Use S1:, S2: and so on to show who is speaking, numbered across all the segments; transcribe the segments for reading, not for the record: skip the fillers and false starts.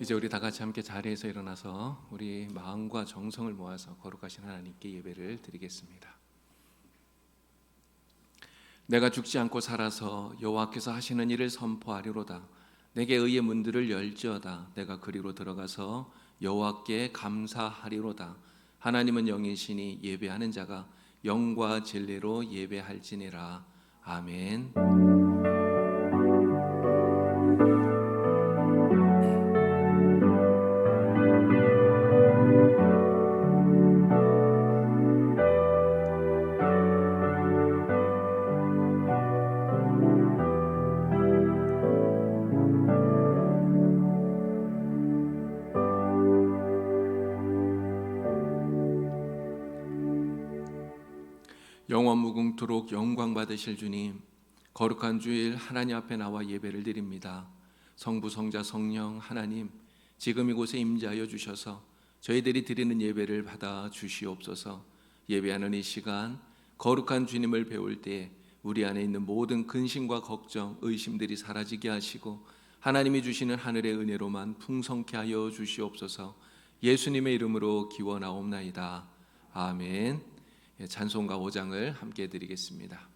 S1: 이제 우리 다 같이 함께 자리에서 일어나서 우리 마음과 정성을 모아서 거룩하신 하나님께 예배를 드리겠습니다. 내가 죽지 않고 살아서 여호와께서 하시는 일을 선포하리로다. 내게 의의 문들을 열지어다. 내가 그리로 들어가서 여호와께 감사하리로다. 하나님은 영이시니 예배하는 자가 영과 진리로 예배할지니라. 아멘. 영원 무궁토록 영광 받으실 주님, 거룩한 주일 하나님 앞에 나와 예배를 드립니다. 성부 성자 성령 하나님, 지금 이곳에 임재하여 주셔서 저희들이 드리는 예배를 받아 주시옵소서. 예배하는 이 시간 거룩한 주님을 배울 때 우리 안에 있는 모든 근심과 걱정, 의심들이 사라지게 하시고 하나님이 주시는 하늘의 은혜로만 풍성케 하여 주시옵소서. 예수님의 이름으로 기원하옵나이다. 아멘. 찬송가 5장을 함께 드리겠습니다.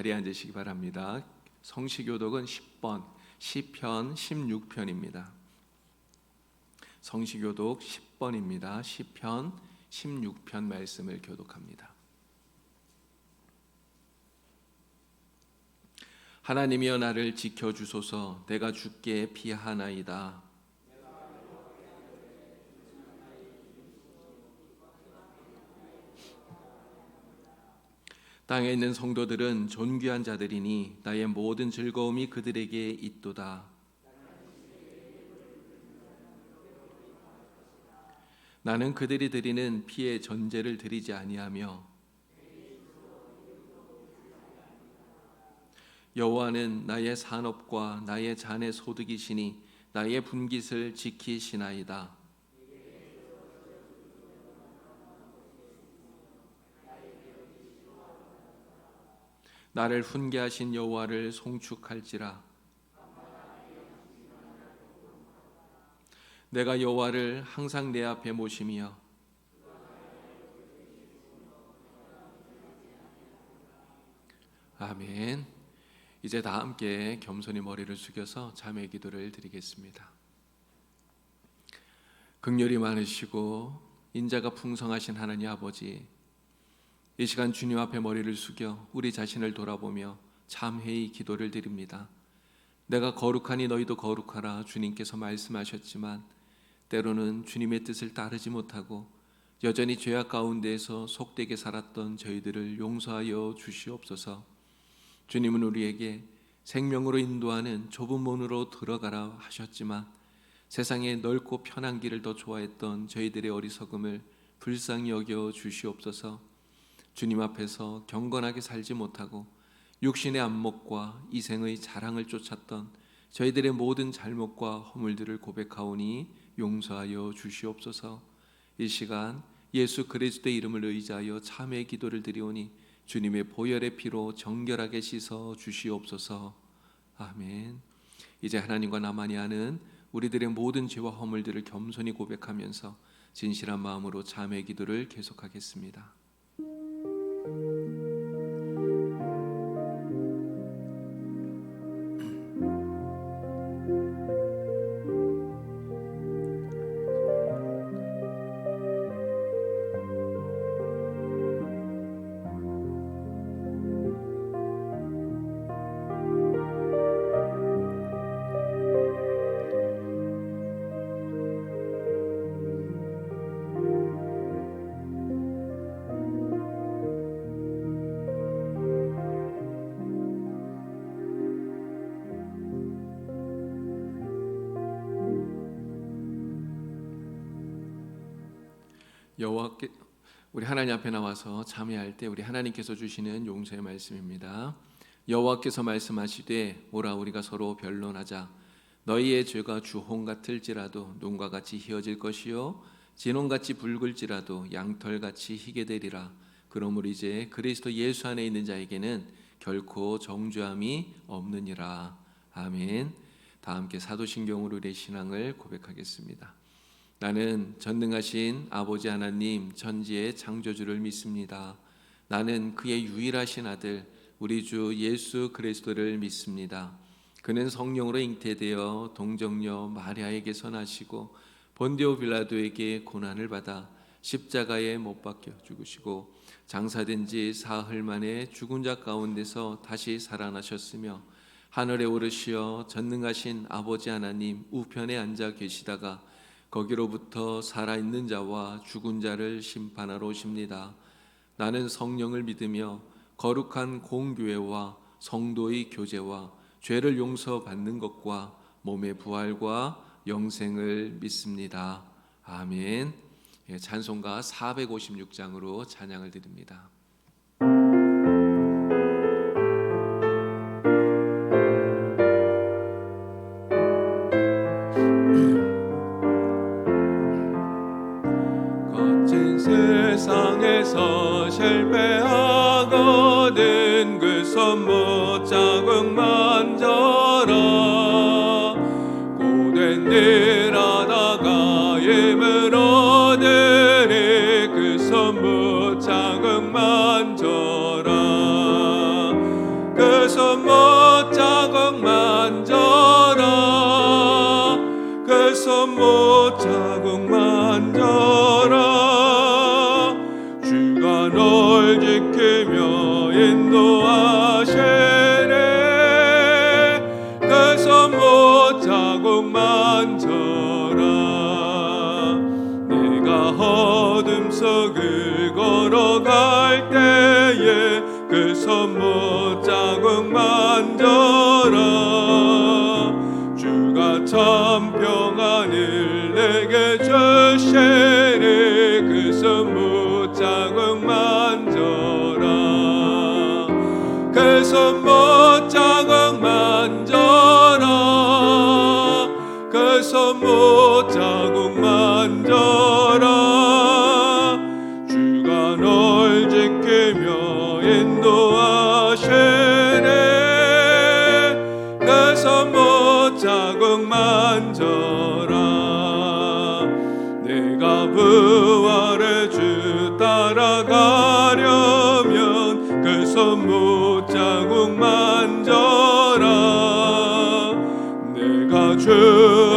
S1: 자리에 앉으시기 바랍니다. 성시교독은 10번 시편 16편입니다. 성시교독 10번입니다. 시편 16편 말씀을 교독합니다. 하나님이여 나를 지켜주소서. 내가 주께 피하나이다. 땅에 있는 성도들은 존귀한 자들이니 나의 모든 즐거움이 그들에게 있도다. 나는 그들이 드리는 피의 전제를 드리지 아니하며 여호와는 나의 산업과 나의 잔의 소득이시니 나의 분깃을 지키시나이다. 나를 훈계하신 여호와를 송축할지라. 내가 여호와를 항상 내 앞에 모시며 아멘. 이제 다 함께 겸손히 머리를 숙여서 자매 기도를 드리겠습니다. 긍휼이 많으시고 인자가 풍성하신 하나님 아버지, 이 시간 주님 앞에 머리를 숙여 우리 자신을 돌아보며 참회의 기도를 드립니다. 내가 거룩하니 너희도 거룩하라 주님께서 말씀하셨지만 때로는 주님의 뜻을 따르지 못하고 여전히 죄악 가운데에서 속되게 살았던 저희들을 용서하여 주시옵소서. 주님은 우리에게 생명으로 인도하는 좁은 문으로 들어가라 하셨지만 세상에 넓고 편한 길을 더 좋아했던 저희들의 어리석음을 불쌍히 여겨 주시옵소서. 주님 앞에서 경건하게 살지 못하고 육신의 안목과 이생의 자랑을 쫓았던 저희들의 모든 잘못과 허물들을 고백하오니 용서하여 주시옵소서. 이 시간 예수 그리스도의 이름을 의지하여 참회의 기도를 드리오니 주님의 보혈의 피로 정결하게 씻어 주시옵소서. 아멘. 이제 하나님과 나만이 아는 우리들의 모든 죄와 허물들을 겸손히 고백하면서 진실한 마음으로 참회의 기도를 계속하겠습니다. 여호와께 우리 하나님 앞에 나와서 참회할 때 우리 하나님께서 주시는 용서의 말씀입니다. 여호와께서 말씀하시되 오라 우리가 서로 변론하자. 너희의 죄가 주홍 같을지라도 눈과 같이 희어질 것이요 진홍같이 붉을지라도 양털같이 희게 되리라. 그러므로 이제 그리스도 예수 안에 있는 자에게는 결코 정죄함이 없느니라. 아멘. 다 함께 사도신경으로 우리의 신앙을 고백하겠습니다. 나는 전능하신 아버지 하나님 천지의 창조주를 믿습니다. 나는 그의 유일하신 아들 우리 주 예수 그리스도를 믿습니다. 그는 성령으로 잉태되어 동정녀 마리아에게서 나시고 본디오 빌라도에게 고난을 받아 십자가에 못 박혀 죽으시고 장사된 지 사흘 만에 죽은 자 가운데서 다시 살아나셨으며 하늘에 오르시어 전능하신 아버지 하나님 우편에 앉아 계시다가 거기로부터 살아있는 자와 죽은 자를 심판하러 오십니다. 나는 성령을 믿으며 거룩한 공교회와 성도의 교제와 죄를 용서받는 것과 몸의 부활과 영생을 믿습니다. 아멘. 찬송가 456장으로 찬양을 드립니다.
S2: 세상에서 실패하거든 그 손 못 자국 만져라. 고된 일 하다가 힘을 얻으리 그 손 못 자국 만져라. 그 손 못 자국 만져라. 그 손 못 자국 만져라. 널 지키며 인도하시네. 그 손 못 자국 만져라. 내가 어둠 속을 걸어갈 때에 그 손 못 자국 만져라. 주가 참 평안을 내게 주시네. 그 손 못 자국 만져라. 그 손 못 자국 만져라. 그 손 못 자국 만져라. 주가 널 지키며 인도하시네. 그 손 못 자국 만져라. 내가 부활의 주 따라가려면 그 손 못 자국 만져라. 내가 주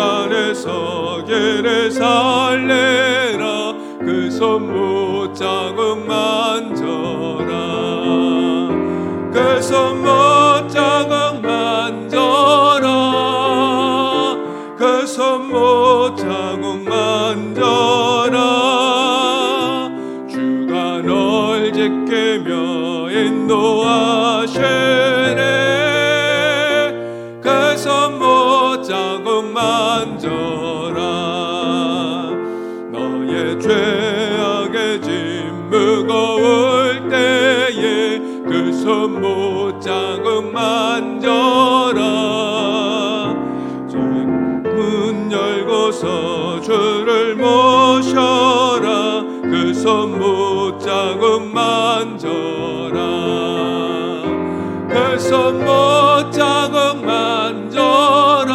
S2: 안에서 길을 살래라. 그 손 못 자국 만져라. 그 손 못 자국 만져라. 그 손 못 자국 만져라. 주가 널 지키며 인도하시네. 그 손 못 자국 만져라. 너의 죄악의 짐 무거울 때에 그 손 못 자국 만져라. 문 열고서 주를 모셔라. 그 손 못 자국 만져라. 그 손 못 자국 만져라.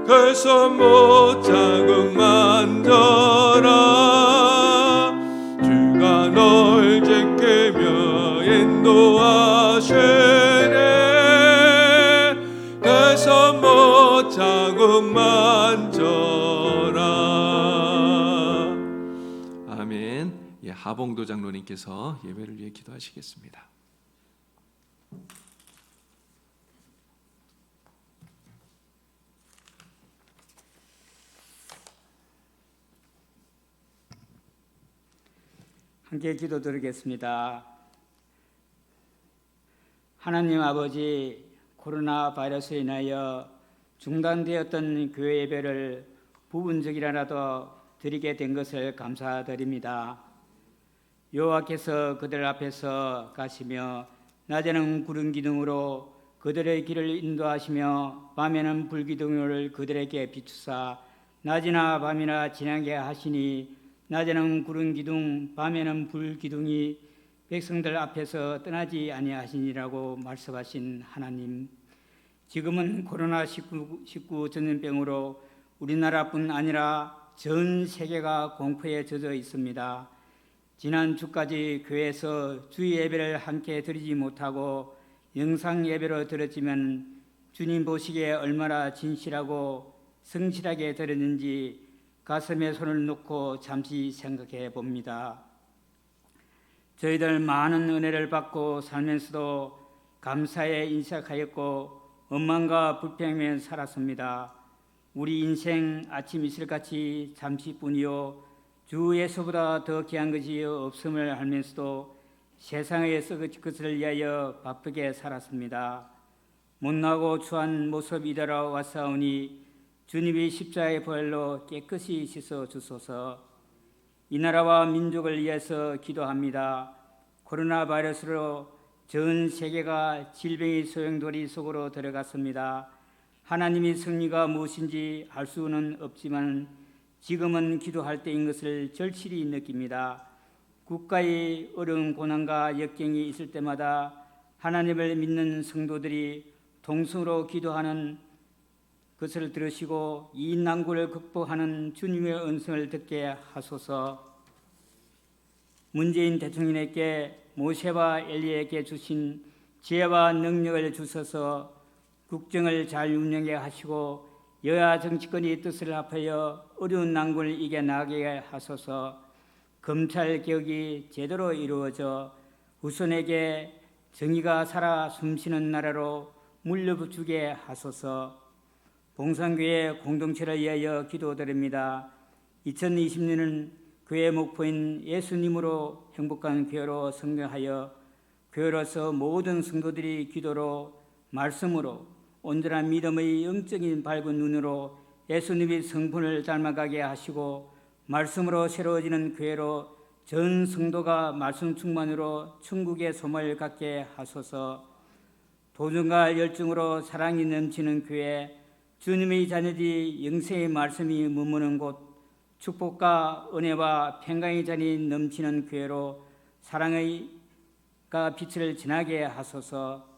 S2: 그 손 못 자국 만져라. 주가 널 지키며 인도하시네. 그 손 못 자국 만져라.
S1: 아멘. 하봉도 장로님께서 예배를 위해 기도하시겠습니다.
S3: 함께 기도드리겠습니다. 하나님 아버지, 코로나 바이러스에 인하여 중단되었던 교회 예배를 부분적이라도 드리게 된 것을 감사드립니다. 여호와께서 그들 앞에서 가시며 낮에는 구름 기둥으로 그들의 길을 인도하시며 밤에는 불 기둥을 그들에게 비추사 낮이나 밤이나 지나게 하시니 낮에는 구름 기둥 밤에는 불 기둥이 백성들 앞에서 떠나지 아니하시니라고 말씀하신 하나님, 지금은 코로나19 전염병으로 우리나라뿐 아니라 전 세계가 공포에 젖어 있습니다. 지난 주까지 교회에서 주일 예배를 함께 드리지 못하고 영상 예배로 드렸지만 주님 보시기에 얼마나 진실하고 성실하게 드렸는지 가슴에 손을 놓고 잠시 생각해 봅니다. 저희들 많은 은혜를 받고 살면서도 감사에 인색하였고 원망과 불평에 살았습니다. 우리 인생 아침 이슬같이 잠시뿐이요 주 예수보다 더 귀한 것이 없음을 알면서도 세상에 썩을 것을 위하여 바쁘게 살았습니다. 못나고 추한 모습 이대로 왔사오니 주님이 십자가의 보혈로 깨끗이 씻어 주소서. 이 나라와 민족을 위해서 기도합니다. 코로나 바이러스로 전 세계가 질병의 소용돌이 속으로 들어갔습니다. 하나님의 승리가 무엇인지 알 수는 없지만 지금은 기도할 때인 것을 절실히 느낍니다. 국가의 어려운 고난과 역경이 있을 때마다 하나님을 믿는 성도들이 동성으로 기도하는 것을 들으시고 이 난국을 극복하는 주님의 음성을 듣게 하소서. 문재인 대통령에게 모세와 엘리야에게 주신 지혜와 능력을 주셔서 국정을 잘 운영해 하시고 여야 정치권의 뜻을 합하여 어려운 난국을 이겨나가게 하소서. 검찰 개혁이 제대로 이루어져 후손에게 정의가 살아 숨쉬는 나라로 물려주게 하소서. 봉산교회 공동체를 위하여 기도드립니다. 2020년은 교회 목표인 예수님으로 행복한 교회로 성장하여 교회로서 모든 성도들이 기도로 말씀으로 온전한 믿음의 영적인 밝은 눈으로 예수님의 성품을 닮아가게 하시고 말씀으로 새로워지는 교회로 전 성도가 말씀 충만으로 천국의 소망을 갖게 하소서. 도전과 열정으로 사랑이 넘치는 교회, 주님의 자녀들이 영생의 말씀이 머무는 곳, 축복과 은혜와 평강의 잔이 넘치는 교회로 사랑의 빛을 지나게 하소서.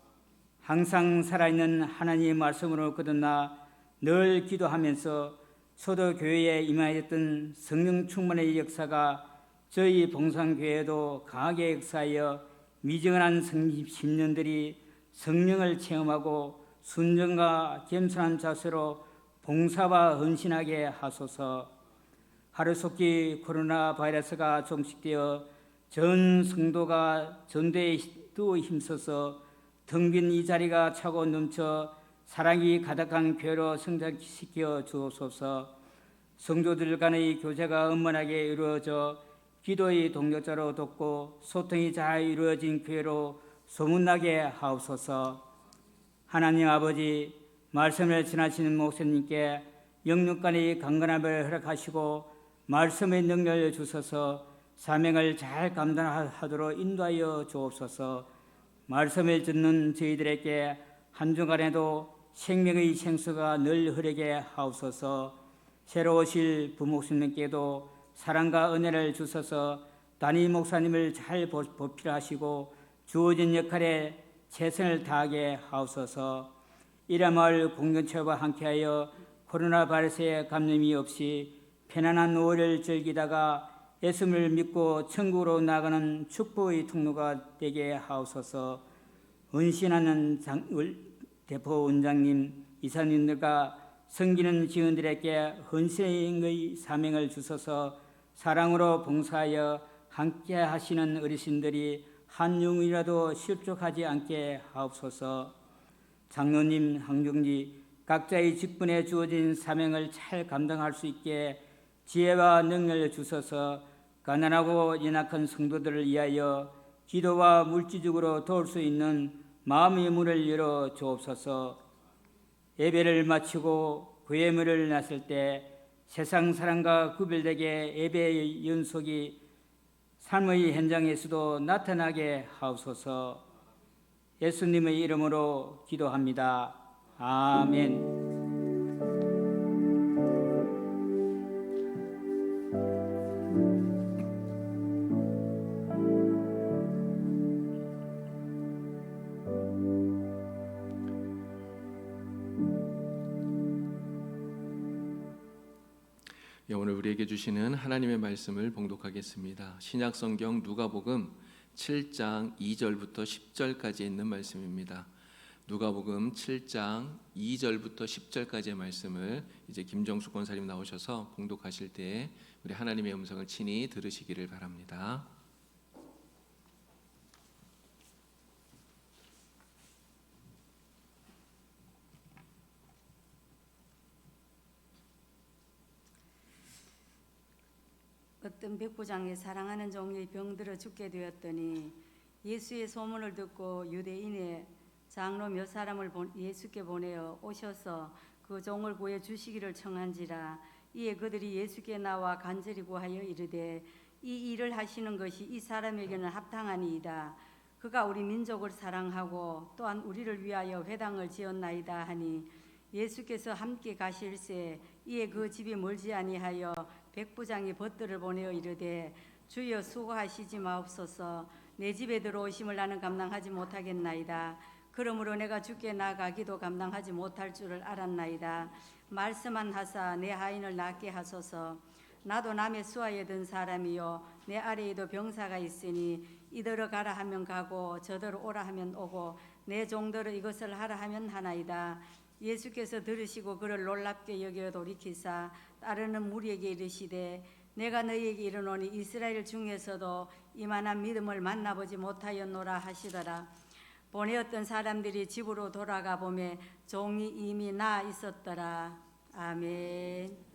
S3: 항상 살아있는 하나님의 말씀으로 거듭나 늘 기도하면서 소도 교회에 임하였던 성령 충만의 역사가 저희 봉산교회에도 강하게 역사하여 미정한 성립 10년들이 성령을 체험하고 순전과 겸손한 자세로 봉사와 헌신하게 하소서. 하루속히 코로나 바이러스가 종식되어 전 성도가 전도에 또 힘써서 텅 빈 이 자리가 차고 넘쳐 사랑이 가득한 교회로 성장시켜 주옵소서. 성도들 간의 교제가 원만하게 이루어져 기도의 동력자로 돕고 소통이 잘 이루어진 교회로 소문나게 하옵소서. 하나님 아버지, 말씀을 지나시는 목사님께 영육간의 강건함을 허락하시고 말씀의 능력을 주셔서 사명을 잘 감당하도록 인도하여 주옵소서. 말씀을 듣는 저희들에게 한 주간에도 생명의 생수가 늘 흐르게 하옵소서. 새로 오실 부목사님께도 사랑과 은혜를 주셔서 담임 목사님을 잘 보필하시고 주어진 역할에 최선을 다하게 하옵소서. 이라마을 공동체와 함께하여 코로나 바이러스의 감염이 없이 편안한 5월을 즐기다가 예수를 믿고 천국으로 나가는 축복의 통로가 되게 하옵소서. 헌신하는 대표 원장님, 이사님들과 섬기는 직원들에게 헌신의 사명을 주셔서 사랑으로 봉사하여 함께 하시는 어르신들이 한 영이라도 실족하지 않게 하옵소서. 장로님, 항정지 각자의 직분에 주어진 사명을 잘 감당할 수 있게 지혜와 능력을 주셔서 가난하고 연약한 성도들을 위하여 기도와 물질적으로 도울 수 있는 마음의 문을 열어 주옵소서. 예배를 마치고 교회 문을 나설 때 세상 사람과 구별되게 예배의 연속이 삶의 현장에서도 나타나게 하옵소서. 예수님의 이름으로 기도합니다. 아멘.
S1: 오늘 우리에게 주시는 하나님의 말씀을 봉독하겠습니다. 신약성경 누가복음 7장 2절부터 10절까지 있는 말씀입니다. 누가복음 7장 2절부터 10절까지의 말씀을 이제 김정수 권사님 나오셔서 봉독하실 때 우리 하나님의 음성을 친히 들으시기를 바랍니다.
S4: 어떤 백부장이 사랑하는 종이 병들어 죽게 되었더니 예수의 소문을 듣고 유대인의 장로 몇 사람을 예수께 보내어 오셔서 그 종을 구해 주시기를 청한지라. 이에 그들이 예수께 나와 간절히 구하여 이르되 이 일을 하시는 것이 이 사람에게는 합당하니이다. 그가 우리 민족을 사랑하고 또한 우리를 위하여 회당을 지었나이다 하니 예수께서 함께 가실새 이에 그 집이 멀지 아니하여 백부장이 벗들을 보내어 이르되 주여 수고하시지 마옵소서. 내 집에 들어오심을 나는 감당하지 못하겠나이다. 그러므로 내가 주께 나가기도 감당하지 못할 줄을 알았나이다. 말씀만 하사 내 하인을 낫게 하소서. 나도 남의 수하에 든 사람이요 내 아래에도 병사가 있으니 이더러 가라 하면 가고 저더러 오라 하면 오고 내 종더러 이것을 하라 하면 하나이다. 예수께서 들으시고 그를 놀랍게 여겨 돌이키사 따르는 무리에게 이르시되 내가 너희에게 이르노니 이스라엘 중에서도 이만한 믿음을 만나보지 못하였노라 하시더라. 보내었던 사람들이 집으로 돌아가 보매 종이 이미 나아 있었더라. 아멘.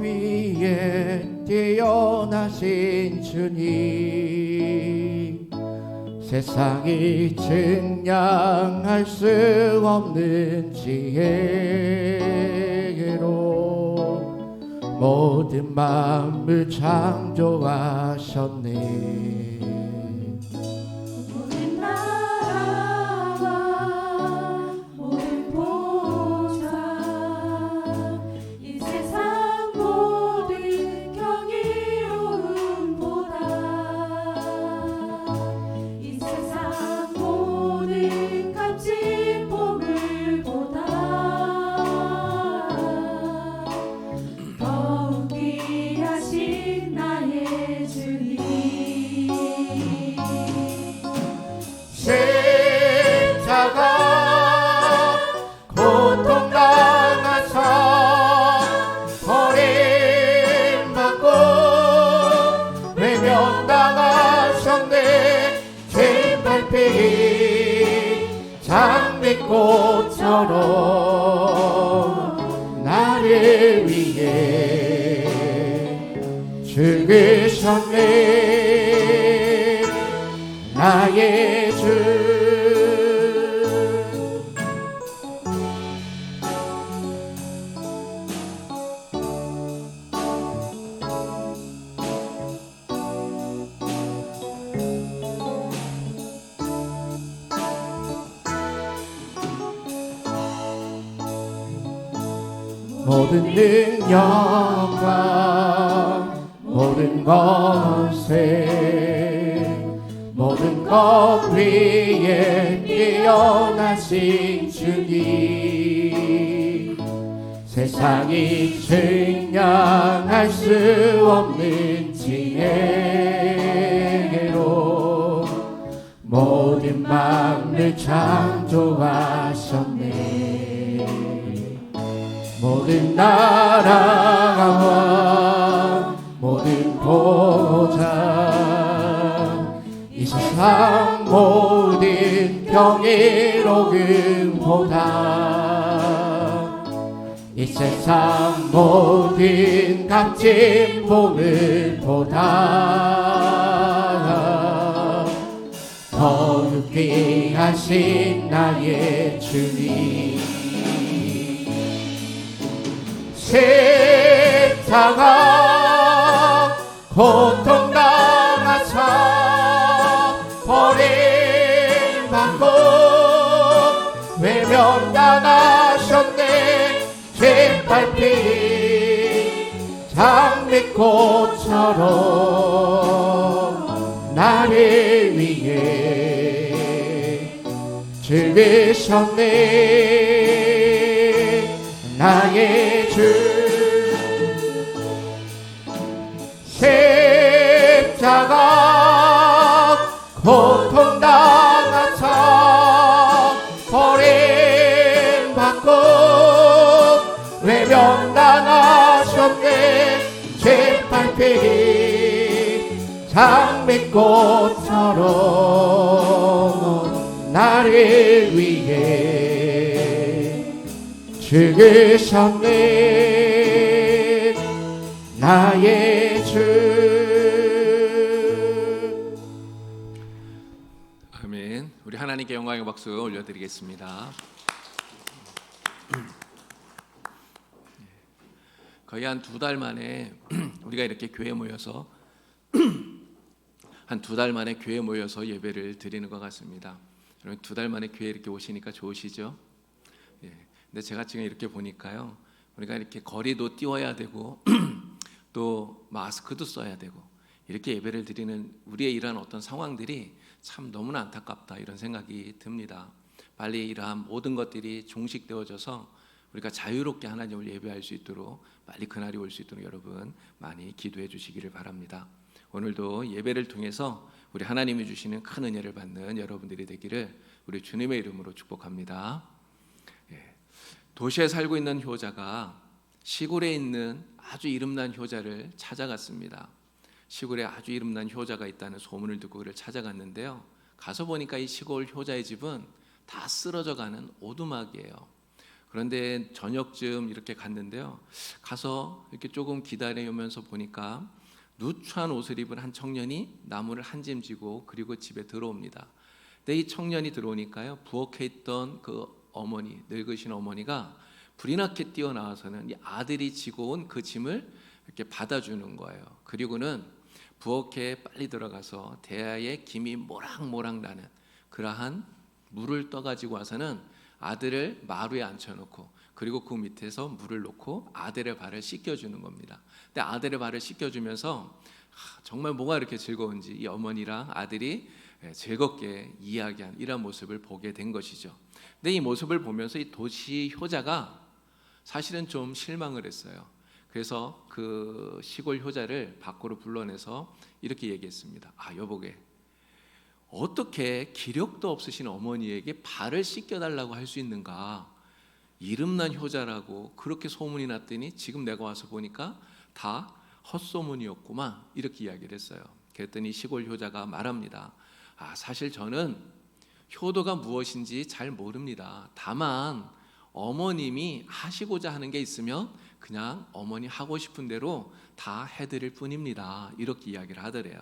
S5: 위에 뛰어나신 주님, 세상이 증량할 수 없는 지혜로 모든 만물 창조하셨네. 장미꽃처럼 나를 위해 죽으셨네. 나의 주 모든 능력과 모든 모든 것 위에 뛰어나신 주님, 세상이 증량할 수 없는 지혜로 모든 만물 창조하셨네. 모든 나라와 모든 보좌, 이 세상 모든 경이로움보다, 이 세상 모든 값진 보물보다 더 귀하신 나의 주님. 십자가 고통당하사 버림받고 외면당하셨네. 짓밟힌 장미꽃처럼 나를 위해 죽으셨네. 나의 주 십자가 고통당하사 버림받고 외면당하셨네. 짓밟힌 장미꽃처럼 나를 위해 죽으셨네. 나의 주.
S1: 아멘. 우리 하나님께 영광의 박수 올려드리겠습니다. 거의 한 2달 만에 우리가 이렇게 교회 모여서 한 2달 만에 교회 모여서 예배를 드리는 것 같습니다. 여러분 2달 만에 교회 이렇게 오시니까 좋으시죠? 예. 근데 제가 지금 이렇게 보니까요, 우리가 이렇게 거리도 띄워야 되고 또 마스크도 써야 되고 이렇게 예배를 드리는 우리의 이러한 어떤 상황들이 참 너무나 안타깝다, 이런 생각이 듭니다. 빨리 이러한 모든 것들이 종식되어져서 우리가 자유롭게 하나님을 예배할 수 있도록 빨리 그날이 올 수 있도록 여러분 많이 기도해 주시기를 바랍니다. 오늘도 예배를 통해서 우리 하나님이 주시는 큰 은혜를 받는 여러분들이 되기를 우리 주님의 이름으로 축복합니다. 도시에 살고 있는 효자가 시골에 있는 아주 이름난 효자를 찾아갔습니다. 시골에 아주 이름난 효자가 있다는 소문을 듣고 그를 찾아갔는데요, 가서 보니까 이 시골 효자의 집은 다 쓰러져가는 오두막이에요. 그런데 저녁쯤 이렇게 갔는데요, 가서 이렇게 조금 기다리면서 보니까 누추한 옷을 입은 한 청년이 나무를 한 짐 지고 그리고 집에 들어옵니다. 근데 이 청년이 들어오니까요, 부엌에 있던 그 어머니, 늙으신 어머니가 불이 나게 뛰어나와서는 이 아들이 지고 온 그 짐을 이렇게 받아주는 거예요. 그리고는 부엌에 빨리 들어가서 대야에 김이 모락모락 나는 그러한 물을 떠가지고 와서는 아들을 마루에 앉혀놓고 그리고 그 밑에서 물을 놓고 아들의 발을 씻겨주는 겁니다. 근데 아들의 발을 씻겨주면서 정말 뭐가 이렇게 즐거운지 이 어머니랑 아들이 즐겁게 이야기한 이런 모습을 보게 된 것이죠. 근데 이 모습을 보면서 이 도시 효자가 사실은 좀 실망을 했어요. 그래서 그 시골 효자를 밖으로 불러내서 이렇게 얘기했습니다. 여보게, 어떻게 기력도 없으신 어머니에게 발을 씻겨달라고 할 수 있는가? 이름난 효자라고 그렇게 소문이 났더니 지금 내가 와서 보니까 다 헛소문이었구만, 이렇게 이야기를 했어요. 그랬더니 시골 효자가 말합니다. 사실 저는 효도가 무엇인지 잘 모릅니다. 다만 어머님이 하시고자 하는 게 있으면 그냥 어머니 하고 싶은 대로 다 해드릴 뿐입니다, 이렇게 이야기를 하더래요.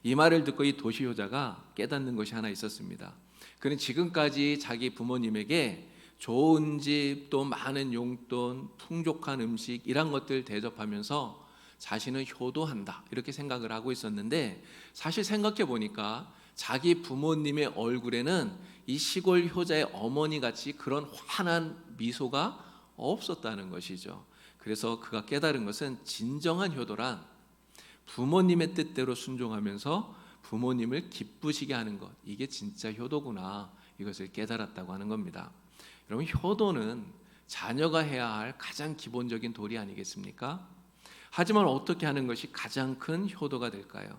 S1: 이 말을 듣고 이 도시 효자가 깨닫는 것이 하나 있었습니다. 그는 지금까지 자기 부모님에게 좋은 집, 또 많은 용돈, 풍족한 음식 이런 것들 대접하면서 자신은 효도한다, 이렇게 생각을 하고 있었는데, 사실 생각해 보니까 자기 부모님의 얼굴에는 이 시골 효자의 어머니같이 그런 환한 미소가 없었다는 것이죠. 그래서 그가 깨달은 것은 진정한 효도란 부모님의 뜻대로 순종하면서 부모님을 기쁘시게 하는 것, 이게 진짜 효도구나, 이것을 깨달았다고 하는 겁니다. 여러분, 효도는 자녀가 해야 할 가장 기본적인 도리 아니겠습니까? 하지만 어떻게 하는 것이 가장 큰 효도가 될까요?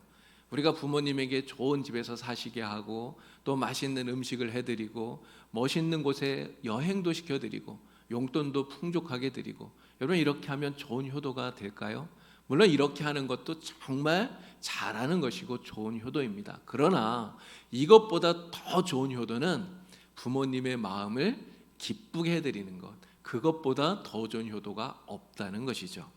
S1: 우리가 부모님에게 좋은 집에서 사시게 하고 또 맛있는 음식을 해드리고 멋있는 곳에 여행도 시켜드리고 용돈도 풍족하게 드리고, 여러분, 이렇게 하면 좋은 효도가 될까요? 물론 이렇게 하는 것도 정말 잘하는 것이고 좋은 효도입니다. 그러나 이것보다 더 좋은 효도는 부모님의 마음을 기쁘게 해드리는 것, 그것보다 더 좋은 효도가 없다는 것이죠.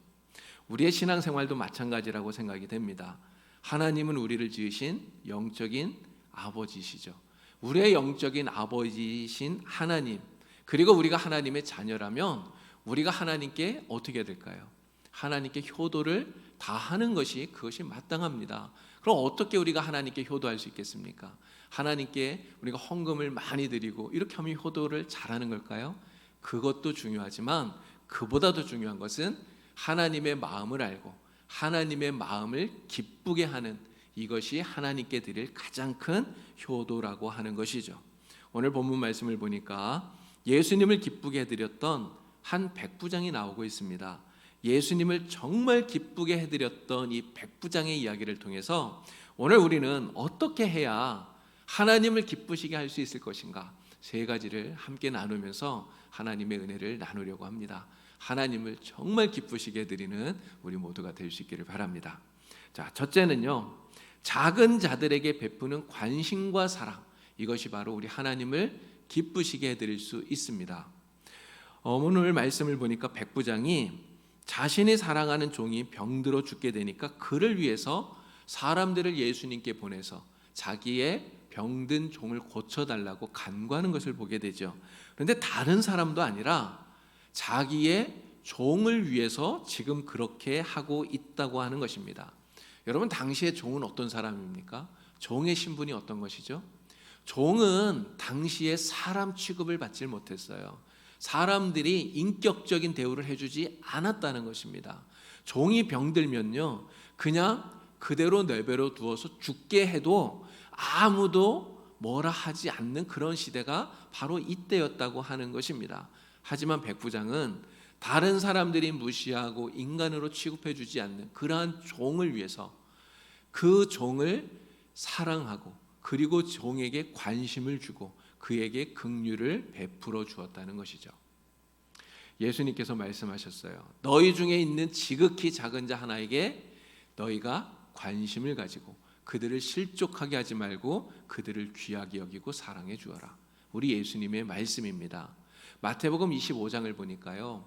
S1: 우리의 신앙생활도 마찬가지라고 생각이 됩니다. 하나님은 우리를 지으신 영적인 아버지시죠. 우리의 영적인 아버지이신 하나님, 그리고 우리가 하나님의 자녀라면 우리가 하나님께 어떻게 해야 될까요? 하나님께 효도를 다하는 것이, 그것이 마땅합니다. 그럼 어떻게 우리가 하나님께 효도할 수 있겠습니까? 하나님께 우리가 헌금을 많이 드리고 이렇게 하면 효도를 잘하는 걸까요? 그것도 중요하지만 그보다도 중요한 것은 하나님의 마음을 알고 하나님의 마음을 기쁘게 하는, 이것이 하나님께 드릴 가장 큰 효도라고 하는 것이죠. 오늘 본문 말씀을 보니까 예수님을 기쁘게 해드렸던 한 백부장이 나오고 있습니다. 예수님을 정말 기쁘게 해드렸던 이 백부장의 이야기를 통해서 오늘 우리는 어떻게 해야 하나님을 기쁘시게 할 수 있을 것인가, 세 가지를 함께 나누면서 하나님의 은혜를 나누려고 합니다. 하나님을 정말 기쁘시게 해드리는 우리 모두가 될 수 있기를 바랍니다. 자, 첫째는요, 작은 자들에게 베푸는 관심과 사랑, 이것이 바로 우리 하나님을 기쁘시게 해드릴 수 있습니다. 오늘 말씀을 보니까 백부장이 자신이 사랑하는 종이 병들어 죽게 되니까 그를 위해서 사람들을 예수님께 보내서 자기의 병든 종을 고쳐달라고 간구하는 것을 보게 되죠. 그런데 다른 사람도 아니라 자기의 종을 위해서 지금 그렇게 하고 있다고 하는 것입니다. 여러분, 당시의 종은 어떤 사람입니까? 종의 신분이 어떤 것이죠? 종은 당시에 사람 취급을 받지 못했어요. 사람들이 인격적인 대우를 해주지 않았다는 것입니다. 종이 병들면요, 그냥 그대로 내버려 두어서 죽게 해도 아무도 뭐라 하지 않는 그런 시대가 바로 이때였다고 하는 것입니다. 하지만 백부장은 다른 사람들이 무시하고 인간으로 취급해주지 않는 그러한 종을 위해서 그 종을 사랑하고 그리고 종에게 관심을 주고 그에게 긍휼을 베풀어 주었다는 것이죠. 예수님께서 말씀하셨어요. 너희 중에 있는 지극히 작은 자 하나에게 너희가 관심을 가지고 그들을 실족하게 하지 말고 그들을 귀하게 여기고 사랑해 주어라. 우리 예수님의 말씀입니다. 마태복음 25장을 보니까요,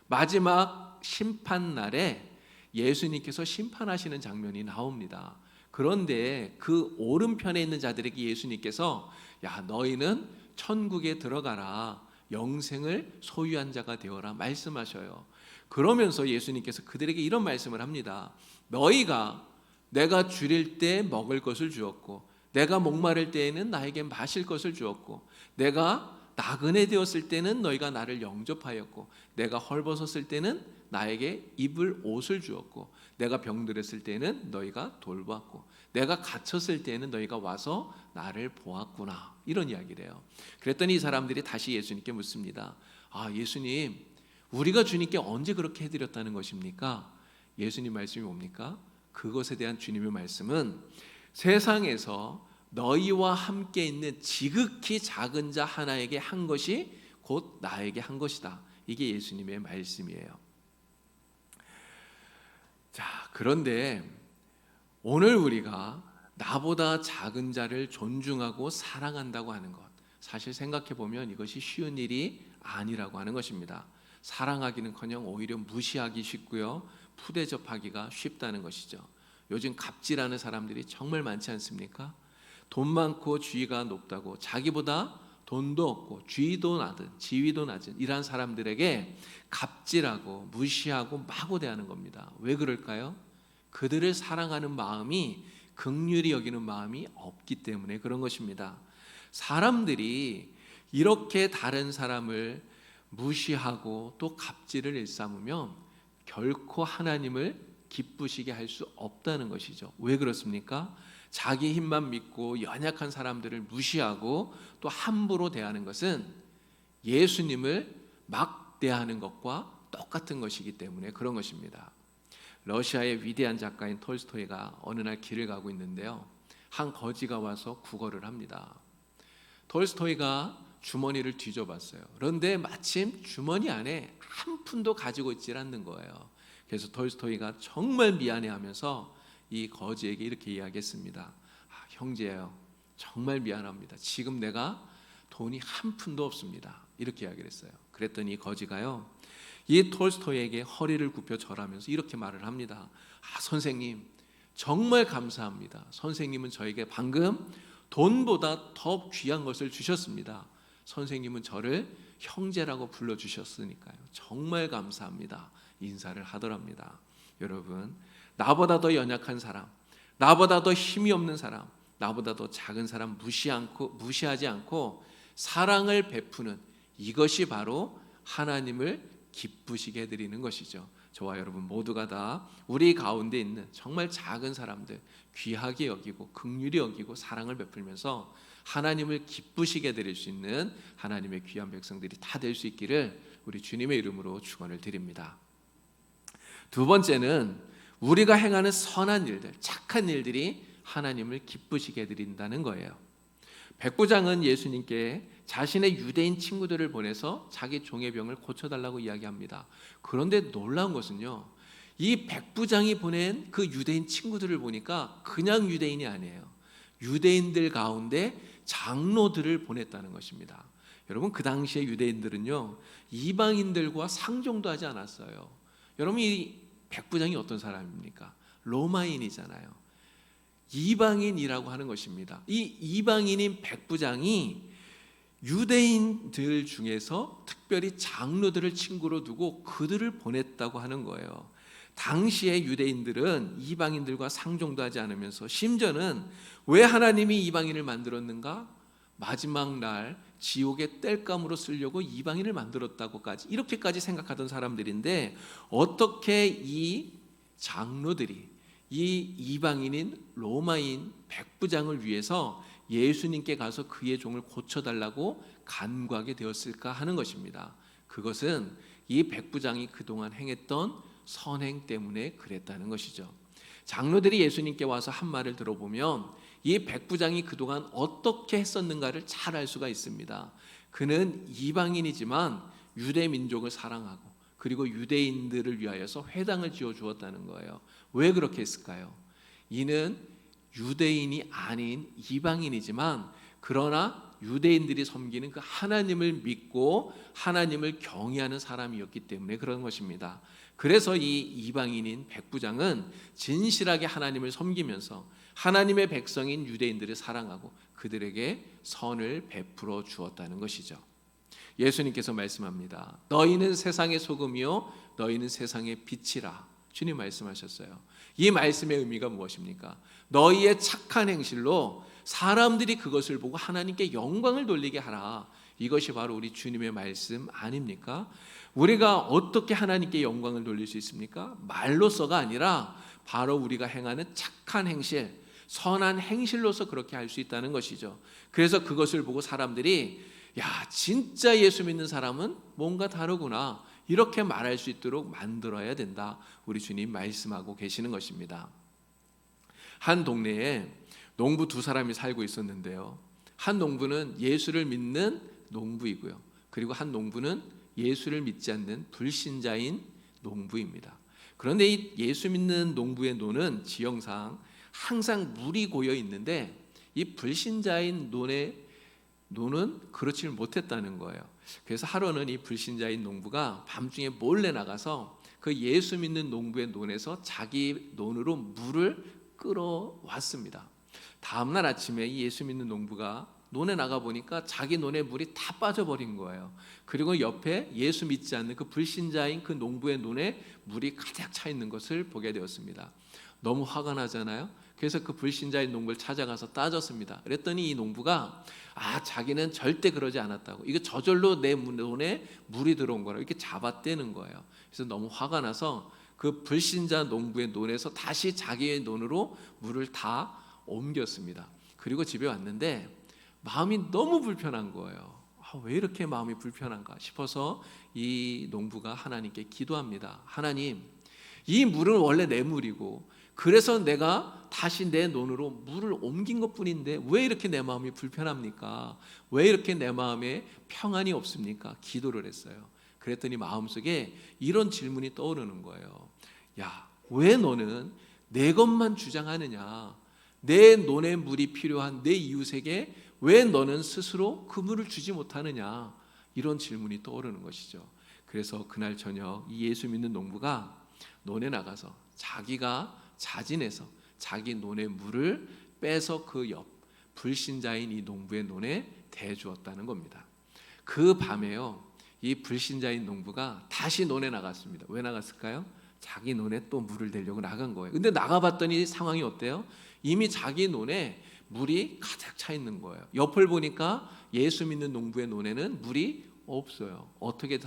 S1: 마지막 심판 날에 예수님께서 심판하시는 장면이 나옵니다. 그런데 그 오른편에 있는 자들에게 예수님께서 야, 너희는 천국에 들어가라, 영생을 소유한 자가 되어라 말씀하셔요. 그러면서 예수님께서 그들에게 이런 말씀을 합니다. 너희가 내가 줄일 때 먹을 것을 주었고 내가 목마를 때에는 나에게 마실 것을 주었고 내가 나그네 되었을 때는 너희가 나를 영접하였고 내가 헐벗었을 때는 나에게 입을 옷을 주었고 내가 병들었을 때는 너희가 돌보았고 내가 갇혔을 때는 너희가 와서 나를 보았구나, 이런 이야기를 해요. 그랬더니 이 사람들이 다시 예수님께 묻습니다. 아, 예수님, 우리가 주님께 언제 그렇게 해드렸다는 것입니까? 예수님 말씀이 뭡니까? 그것에 대한 주님의 말씀은 세상에서 너희와 함께 있는 지극히 작은 자 하나에게 한 것이 곧 나에게 한 것이다. 이게 예수님의 말씀이에요. 자, 그런데 오늘 우리가 나보다 작은 자를 존중하고 사랑한다고 하는 것, 사실 생각해 보면 이것이 쉬운 일이 아니라고 하는 것입니다. 사랑하기는커녕 오히려 무시하기 쉽고요, 푸대접하기가 쉽다는 것이죠. 요즘 갑질하는 사람들이 정말 많지 않습니까? 돈 많고 지위가 높다고 자기보다 돈도 없고 지위도 낮은 이러한 사람들에게 갑질하고 무시하고 마구 대하는 겁니다. 왜 그럴까요? 그들을 사랑하는 마음이, 긍휼히 여기는 마음이 없기 때문에 그런 것입니다. 사람들이 이렇게 다른 사람을 무시하고 또 갑질을 일삼으면 결코 하나님을 기쁘시게 할 수 없다는 것이죠. 왜 그렇습니까? 자기 힘만 믿고 연약한 사람들을 무시하고 또 함부로 대하는 것은 예수님을 막대하는 것과 똑같은 것이기 때문에 그런 것입니다. 러시아의 위대한 작가인 톨스토이가 어느 날 길을 가고 있는데요, 한 거지가 와서 구걸을 합니다. 톨스토이가 주머니를 뒤져봤어요. 그런데 마침 주머니 안에 한 푼도 가지고 있질 않는 거예요. 그래서 톨스토이가 정말 미안해하면서 이 거지에게 이렇게 이야기했습니다. 형제예요, 정말 미안합니다. 지금 내가 돈이 한 푼도 없습니다. 이렇게 이야기를 했어요. 그랬더니 이 거지가요, 이 톨스토이에게 허리를 굽혀 절하면서 이렇게 말을 합니다. 선생님, 정말 감사합니다. 선생님은 저에게 방금 돈보다 더 귀한 것을 주셨습니다. 선생님은 저를 형제라고 불러주셨으니까요. 정말 감사합니다. 인사를 하더랍니다. 여러분, 나보다 더 연약한 사람, 나보다 더 힘이 없는 사람, 나보다 더 작은 사람 무시하지 않고 사랑을 베푸는 이것이 바로 하나님을 기쁘시게 해드리는 것이죠. 저와 여러분 모두가 다 우리 가운데 있는 정말 작은 사람들 귀하게 여기고 긍휼히 여기고 사랑을 베풀면서 하나님을 기쁘시게 해드릴 수 있는 하나님의 귀한 백성들이 다 될 수 있기를 우리 주님의 이름으로 축원을 드립니다. 두 번째는 우리가 행하는 선한 일들, 착한 일들이 하나님을 기쁘시게 해드린다는 거예요. 백부장은 예수님께 자신의 유대인 친구들을 보내서 자기 종의 병을 고쳐달라고 이야기합니다. 그런데 놀라운 것은요, 이 백부장이 보낸 그 유대인 친구들을 보니까 그냥 유대인이 아니에요. 유대인들 가운데 장로들을 보냈다는 것입니다. 여러분, 그 당시에 유대인들은요, 이방인들과 상종도 하지 않았어요. 여러분, 이 백부장이 어떤 사람입니까? 로마인이잖아요. 이방인이라고 하는 것입니다. 이 이방인인 백부장이 유대인들 중에서 특별히 장로들을 친구로 두고 그들을 보냈다고 하는 거예요. 당시의 유대인들은 이방인들과 상종도 하지 않으면서 심지어는 왜 하나님이 이방인을 만들었는가? 마지막 날 지옥의 땔감으로 쓰려고 이방인을 만들었다고까지 이렇게까지 생각하던 사람들인데, 어떻게 이 장로들이 이 이방인인 로마인 백부장을 위해서 예수님께 가서 그의 종을 고쳐달라고 간구하게 되었을까 하는 것입니다. 그것은 이 백부장이 그동안 행했던 선행 때문에 그랬다는 것이죠. 장로들이 예수님께 와서 한 말을 들어보면 이 백부장이 그동안 어떻게 했었는가를 잘 알 수가 있습니다. 그는 이방인이지만 유대 민족을 사랑하고 그리고 유대인들을 위하여서 회당을 지어 주었다는 거예요. 왜 그렇게 했을까요? 이는 유대인이 아닌 이방인이지만 그러나 유대인들이 섬기는 그 하나님을 믿고 하나님을 경외하는 사람이었기 때문에 그런 것입니다. 그래서 이 이방인인 백부장은 진실하게 하나님을 섬기면서 하나님의 백성인 유대인들을 사랑하고 그들에게 선을 베풀어 주었다는 것이죠. 예수님께서 말씀합니다. 너희는 세상의 소금이요 너희는 세상의 빛이라. 주님 말씀하셨어요. 이 말씀의 의미가 무엇입니까? 너희의 착한 행실로 사람들이 그것을 보고 하나님께 영광을 돌리게 하라. 이것이 바로 우리 주님의 말씀 아닙니까? 우리가 어떻게 하나님께 영광을 돌릴 수 있습니까? 말로서가 아니라 바로 우리가 행하는 착한 행실, 선한 행실로서 그렇게 할 수 있다는 것이죠. 그래서 그것을 보고 사람들이 야, 진짜 예수 믿는 사람은 뭔가 다르구나, 이렇게 말할 수 있도록 만들어야 된다. 우리 주님 말씀하고 계시는 것입니다. 한 동네에 농부 두 사람이 살고 있었는데요, 한 농부는 예수를 믿는 농부이고요, 그리고 한 농부는 예수를 믿지 않는 불신자인 농부입니다. 그런데 이 예수 믿는 농부의 노는 지형상 항상 물이 고여 있는데 이 불신자인 노는 그렇지 못했다는 거예요. 그래서 하루는 이 불신자인 농부가 밤중에 몰래 나가서 그 예수 믿는 농부의 논에서 자기 논으로 물을 끌어왔습니다. 다음날 아침에 이 예수 믿는 농부가 논에 나가 보니까 자기 논에 물이 다 빠져버린 거예요. 그리고 옆에 예수 믿지 않는 그 불신자인 그 농부의 논에 물이 가득 차 있는 것을 보게 되었습니다. 너무 화가 나잖아요. 그래서 그 불신자인 농부를 찾아가서 따졌습니다. 그랬더니 이 농부가 자기는 절대 그러지 않았다고, 이거 저절로 내 논에 물이 들어온 거라고 이렇게 잡아떼는 거예요. 그래서 너무 화가 나서 그 불신자 농부의 논에서 다시 자기의 논으로 물을 다 옮겼습니다. 그리고 집에 왔는데 마음이 너무 불편한 거예요. 왜 이렇게 마음이 불편한가 싶어서 이 농부가 하나님께 기도합니다. 하나님, 이 물은 원래 내 물이고 그래서 내가 다시 내 논으로 물을 옮긴 것뿐인데 왜 이렇게 내 마음이 불편합니까? 왜 이렇게 내 마음에 평안이 없습니까? 기도를 했어요. 그랬더니 마음속에 이런 질문이 떠오르는 거예요. 야, 왜 너는 내 것만 주장하느냐? 내 논에 물이 필요한 내 이웃에게 왜 너는 스스로 그 물을 주지 못하느냐? 이런 질문이 떠오르는 것이죠. 그래서 그날 저녁 이 예수 믿는 농부가 논에 나가서 자기가 자진해서 자기 논의 물을 빼서 그 옆 불신자인 이 농부의 논에 대주었다는 겁니다. 그 밤에요, 이 불신자인 농부가 다시 논에 나갔습니다. 왜 나갔을까요? 자기 논에 또 물을 대려고 나간 거예요. 근데 나가봤더니 상황이 어때요? 이미 자기 논에 물이 가득 차 있는 거예요. 옆을 보니까 예수 믿는 농부의 논에는 물이 없어요. 어떻게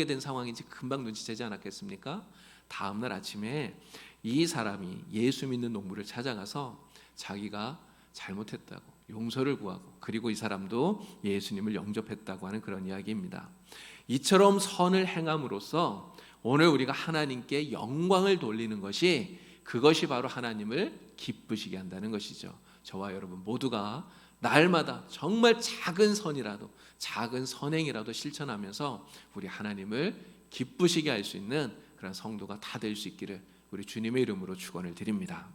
S1: 된 상황인지 금방 눈치채지 않았겠습니까? 다음 날 아침에 이 사람이 예수 믿는 농부를 찾아가서 자기가 잘못했다고 용서를 구하고 그리고 이 사람도 예수님을 영접했다고 하는 그런 이야기입니다. 이처럼 선을 행함으로써 오늘 우리가 하나님께 영광을 돌리는 것이 그것이 바로 하나님을 기쁘시게 한다는 것이죠. 저와 여러분 모두가 날마다 정말 작은 선이라도 작은 선행이라도 실천하면서 우리 하나님을 기쁘시게 할 수 있는 그런 성도가 다 될 수 있기를 우리 주님의 이름으로 축원을 드립니다.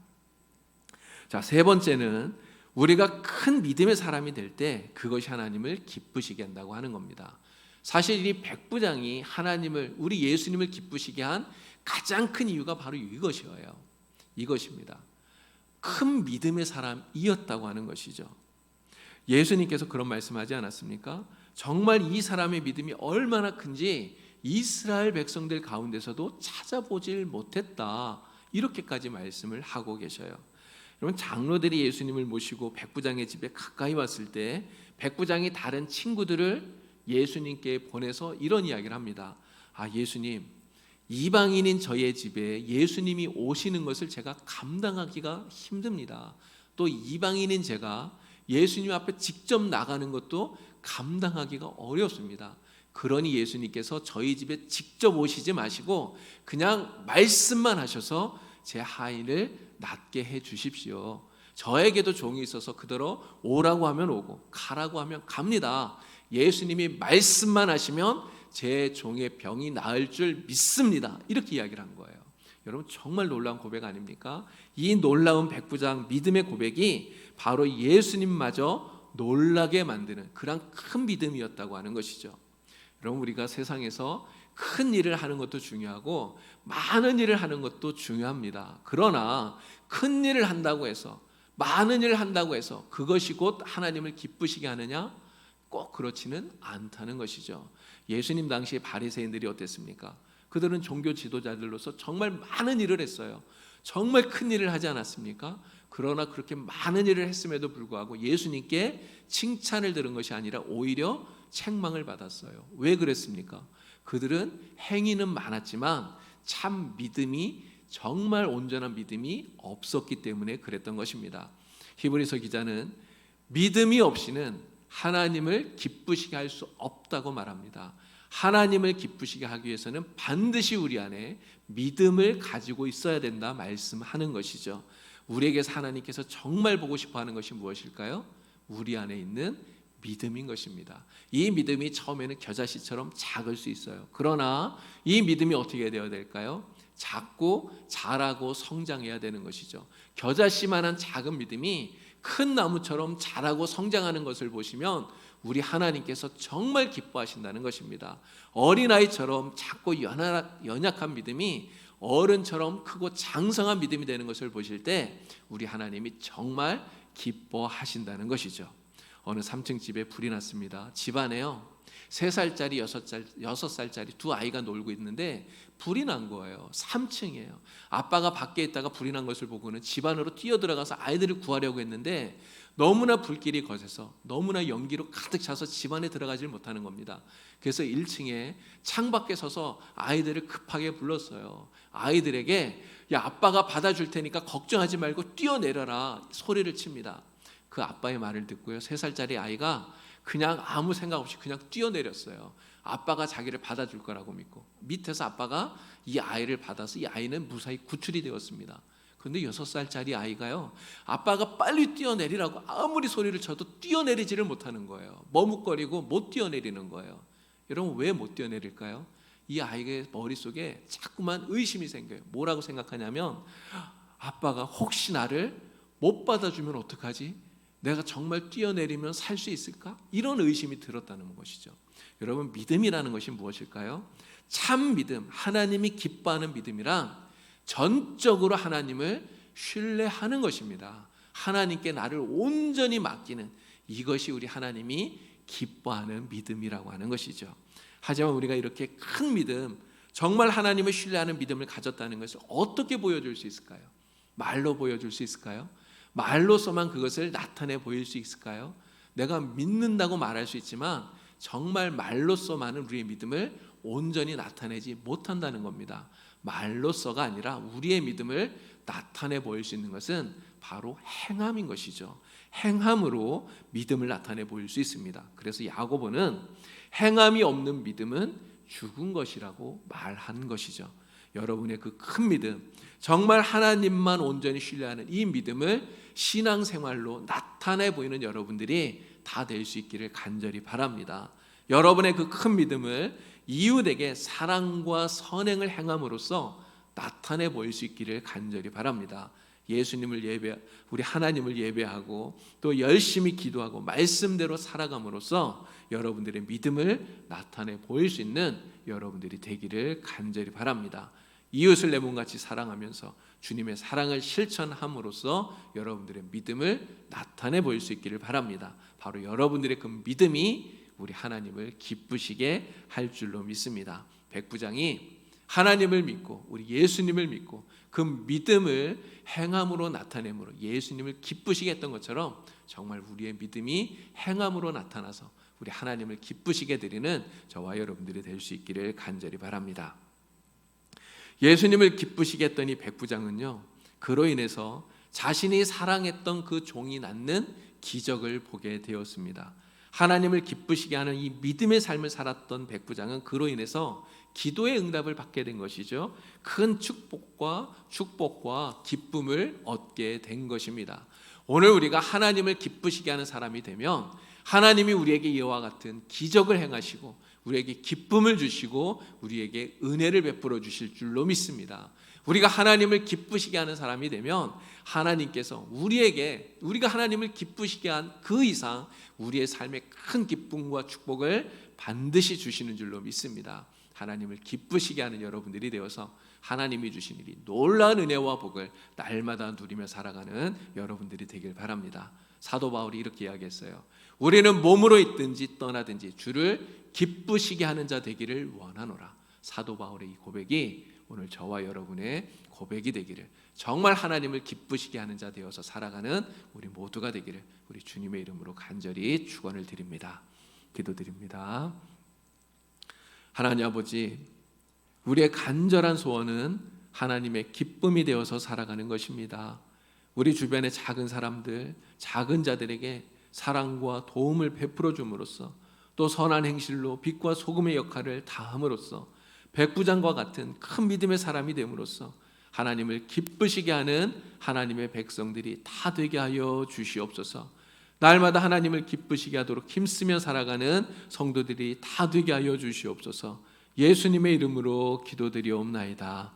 S1: 자, 세 번째는 우리가 큰 믿음의 사람이 될 때 그것이 하나님을 기쁘시게 한다고 하는 겁니다. 사실 이 백부장이 하나님을 우리 예수님을 기쁘시게 한 가장 큰 이유가 바로 이것입니다. 큰 믿음의 사람이었다고 하는 것이죠. 예수님께서 그런 말씀하지 않았습니까? 정말 이 사람의 믿음이 얼마나 큰지 이스라엘 백성들 가운데서도 찾아보질 못했다. 이렇게까지 말씀을 하고 계셔요. 여러분, 장로들이 예수님을 모시고 백부장의 집에 가까이 왔을 때 백부장이 다른 친구들을 예수님께 보내서 이런 이야기를 합니다. 예수님, 이방인인 저의 집에 예수님이 오시는 것을 제가 감당하기가 힘듭니다. 또 이방인인 제가 예수님 앞에 직접 나가는 것도 감당하기가 어렵습니다. 그러니 예수님께서 저희 집에 직접 오시지 마시고 그냥 말씀만 하셔서 제 하인을 낫게 해 주십시오. 저에게도 종이 있어서 그대로 오라고 하면 오고 가라고 하면 갑니다. 예수님이 말씀만 하시면 제 종의 병이 나을 줄 믿습니다. 이렇게 이야기를 한 거예요. 여러분, 정말 놀라운 고백 아닙니까? 이 놀라운 백부장 믿음의 고백이 바로 예수님마저 놀라게 만드는 그런 큰 믿음이었다고 하는 것이죠. 여러분, 우리가 세상에서 큰 일을 하는 것도 중요하고 많은 일을 하는 것도 중요합니다. 그러나 큰 일을 한다고 해서 많은 일을 한다고 해서 그것이 곧 하나님을 기쁘시게 하느냐? 꼭 그렇지는 않다는 것이죠. 예수님 당시에 바리새인들이 어땠습니까? 그들은 종교 지도자들로서 정말 많은 일을 했어요. 정말 큰 일을 하지 않았습니까? 그러나 그렇게 많은 일을 했음에도 불구하고 예수님께 칭찬을 들은 것이 아니라 오히려 책망을 받았어요. 왜 그랬습니까? 그들은 행위는 많았지만 참 믿음이, 정말 온전한 믿음이 없었기 때문에 그랬던 것입니다. 히브리서 기자는 믿음이 없이는 하나님을 기쁘시게 할 수 없다고 말합니다. 하나님을 기쁘시게 하기 위해서는 반드시 우리 안에 믿음을 가지고 있어야 된다 말씀하는 것이죠. 우리에게서 하나님께서 정말 보고 싶어 하는 것이 무엇일까요? 우리 안에 있는 믿음인 것입니다. 이 믿음이 처음에는 겨자씨처럼 작을 수 있어요. 그러나 이 믿음이 어떻게 되어야 될까요? 작고 자라고 성장해야 되는 것이죠. 겨자씨만한 작은 믿음이 큰 나무처럼 자라고 성장하는 것을 보시면 우리 하나님께서 정말 기뻐하신다는 것입니다. 어린아이처럼 작고 연약한 믿음이 어른처럼 크고 장성한 믿음이 되는 것을 보실 때 우리 하나님이 정말 기뻐하신다는 것이죠. 어느 3층 집에 불이 났습니다. 집안에요 3살짜리 6살짜리 두 아이가 놀고 있는데 불이 난 거예요. 3층이에요. 아빠가 밖에 있다가 불이 난 것을 보고는 집 안으로 뛰어들어가서 아이들을 구하려고 했는데 너무나 불길이 거세서 너무나 연기로 가득 차서 집 안에 들어가질 못하는 겁니다. 그래서 1층에 창밖에 서서 아이들을 급하게 불렀어요. 아이들에게 야, 아빠가 받아줄 테니까 걱정하지 말고 뛰어내려라 소리를 칩니다. 그 아빠의 말을 듣고요, 3살짜리 아이가 그냥 아무 생각 없이 그냥 뛰어내렸어요. 아빠가 자기를 받아줄 거라고 믿고, 밑에서 아빠가 이 아이를 받아서 이 아이는 무사히 구출이 되었습니다. 그런데 6살짜리 아이가요, 아빠가 빨리 뛰어내리라고 아무리 소리를 쳐도 뛰어내리지를 못하는 거예요. 머뭇거리고 못 뛰어내리는 거예요. 여러분, 왜 못 뛰어내릴까요? 이 아이의 머릿속에 자꾸만 의심이 생겨요. 뭐라고 생각하냐면, 아빠가 혹시 나를 못 받아주면 어떡하지? 내가 정말 뛰어내리면 살 수 있을까? 이런 의심이 들었다는 것이죠. 여러분, 믿음이라는 것이 무엇일까요? 참 믿음, 하나님이 기뻐하는 믿음이랑 전적으로 하나님을 신뢰하는 것입니다. 하나님께 나를 온전히 맡기는, 이것이 우리 하나님이 기뻐하는 믿음이라고 하는 것이죠. 하지만 우리가 이렇게 큰 믿음, 정말 하나님을 신뢰하는 믿음을 가졌다는 것을 어떻게 보여줄 수 있을까요? 말로 보여줄 수 있을까요? 말로서만 그것을 나타내 보일 수 있을까요? 내가 믿는다고 말할 수 있지만 정말 말로서만은 우리의 믿음을 온전히 나타내지 못한다는 겁니다. 말로서가 아니라 우리의 믿음을 나타내 보일 수 있는 것은 바로 행함인 것이죠. 행함으로 믿음을 나타내 보일 수 있습니다. 그래서 야고보는 행함이 없는 믿음은 죽은 것이라고 말한 것이죠. 여러분의 그 큰 믿음, 정말 하나님만 온전히 신뢰하는 이 믿음을 신앙생활로 나타내 보이는 여러분들이 다 될 수 있기를 간절히 바랍니다. 여러분의 그 큰 믿음을 이웃에게 사랑과 선행을 행함으로써 나타내 보일 수 있기를 간절히 바랍니다. 예수님을 우리 하나님을 예배하고 또 열심히 기도하고 말씀대로 살아감으로써 여러분들의 믿음을 나타내 보일 수 있는 여러분들이 되기를 간절히 바랍니다. 이웃을 내 몸같이 사랑하면서 주님의 사랑을 실천함으로써 여러분들의 믿음을 나타내 보일 수 있기를 바랍니다. 바로 여러분들의 그 믿음이 우리 하나님을 기쁘시게 할 줄로 믿습니다. 백부장이 하나님을 믿고 우리 예수님을 믿고 그 믿음을 행함으로 나타내므로 예수님을 기쁘시게 했던 것처럼 정말 우리의 믿음이 행함으로 나타나서 우리 하나님을 기쁘시게 드리는 저와 여러분들이 될 수 있기를 간절히 바랍니다. 예수님을 기쁘시게 했던 이 백부장은요, 그로 인해서 자신이 사랑했던 그 종이 낳는 기적을 보게 되었습니다. 하나님을 기쁘시게 하는 이 믿음의 삶을 살았던 백부장은 그로 인해서 기도의 응답을 받게 된 것이죠. 큰 축복과 기쁨을 얻게 된 것입니다. 오늘 우리가 하나님을 기쁘시게 하는 사람이 되면 하나님이 우리에게 이와 같은 기적을 행하시고 우리에게 기쁨을 주시고 우리에게 은혜를 베풀어 주실 줄로 믿습니다. 우리가 하나님을 기쁘시게 하는 사람이 되면 하나님께서 우리가 하나님을 기쁘시게 한 그 이상 우리의 삶에 큰 기쁨과 축복을 반드시 주시는 줄로 믿습니다. 하나님을 기쁘시게 하는 여러분들이 되어서 하나님이 주신 이 놀라운 은혜와 복을 날마다 누리며 살아가는 여러분들이 되길 바랍니다. 사도 바울이 이렇게 이야기했어요. 우리는 몸으로 있든지 떠나든지 주를 기쁘시게 하는 자 되기를 원하노라. 사도 바울의 이 고백이 오늘 저와 여러분의 고백이 되기를, 정말 하나님을 기쁘시게 하는 자 되어서 살아가는 우리 모두가 되기를 우리 주님의 이름으로 간절히 축원을 드립니다. 기도드립니다. 하나님 아버지, 우리의 간절한 소원은 하나님의 기쁨이 되어서 살아가는 것입니다. 우리 주변의 작은 사람들, 작은 자들에게 사랑과 도움을 베풀어 줌으로써 또 선한 행실로 빛과 소금의 역할을 다함으로써 백부장과 같은 큰 믿음의 사람이 됨으로써 하나님을 기쁘시게 하는 하나님의 백성들이 다 되게 하여 주시옵소서. 날마다 하나님을 기쁘시게 하도록 힘쓰며 살아가는 성도들이 다 되게 하여 주시옵소서. 예수님의 이름으로 기도드리옵나이다.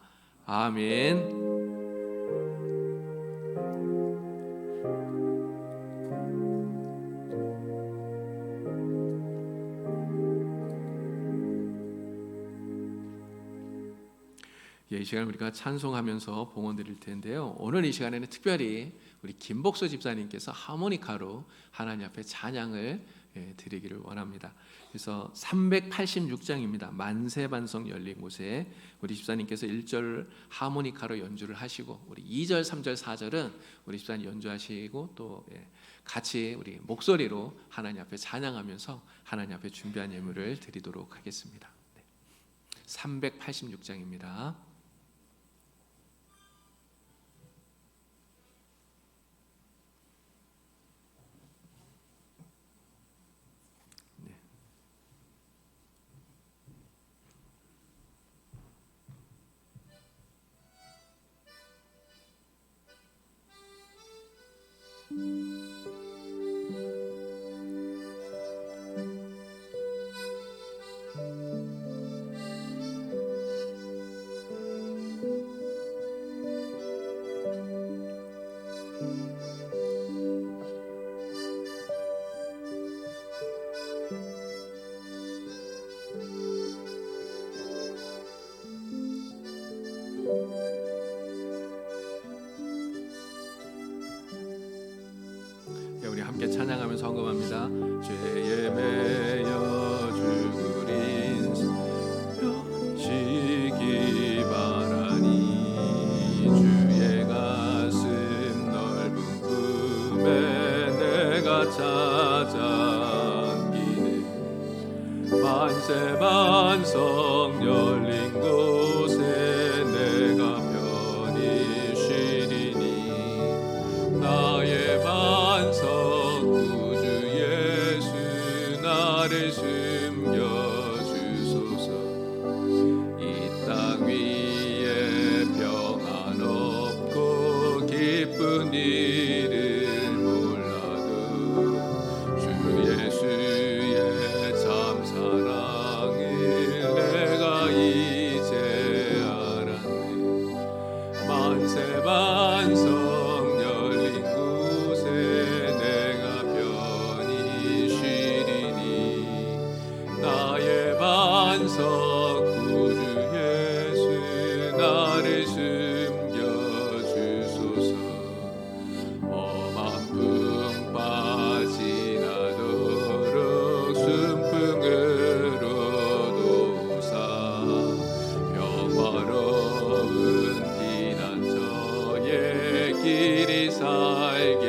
S1: 아멘. 이 시간 우리가 찬송하면서 봉헌 드릴 텐데요. 오늘 이 시간에는 특별히 우리 김복서 집사님께서 하모니카로 하나님 앞에 찬양을 드리기를 원합니다. 그래서 386장입니다. 만세반성 열린 곳에 우리 집사님께서 1절 하모니카로 연주를 하시고 우리 2절, 3절, 4절은 우리 집사님 연주하시고 또 같이 우리 목소리로 하나님 앞에 찬양하면서 하나님 앞에 준비한 예물을 드리도록 하겠습니다. 386장입니다. 우리 함께 찬양하면서 헌금합니다. 죄에 매여 죽으린 시기 바라니 주의 가슴 넓은 품에 내가 찾아 안기네. 만세 반석 열린 곳에 내가 편히 쉬리니 나의 반석 구주 예수 나를 숨겨주소서. 이 땅 위에 평안 없고 기쁜 일을 몰라도 주 예수의 참 사랑을 내가 이제 알았네. 만세 반석 열린 곳에 내가 편히 쉬리니 나의 반석 구주 예수 나를 숨겨주소서. 험한 풍 빠지나도록 순풍으로 도우사 평화로운 피난처에 길이 살게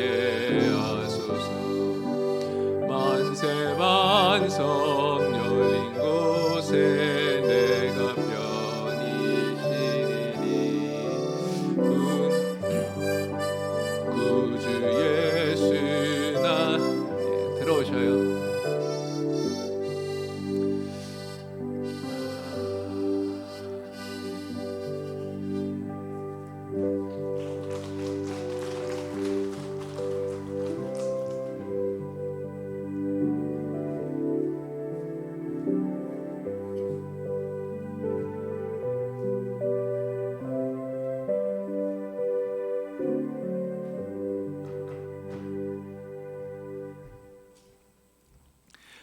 S1: 하소서. 만세 반석 열린 곳에 내가 편히 쉬리니 구주 예수 나 들어오셔요.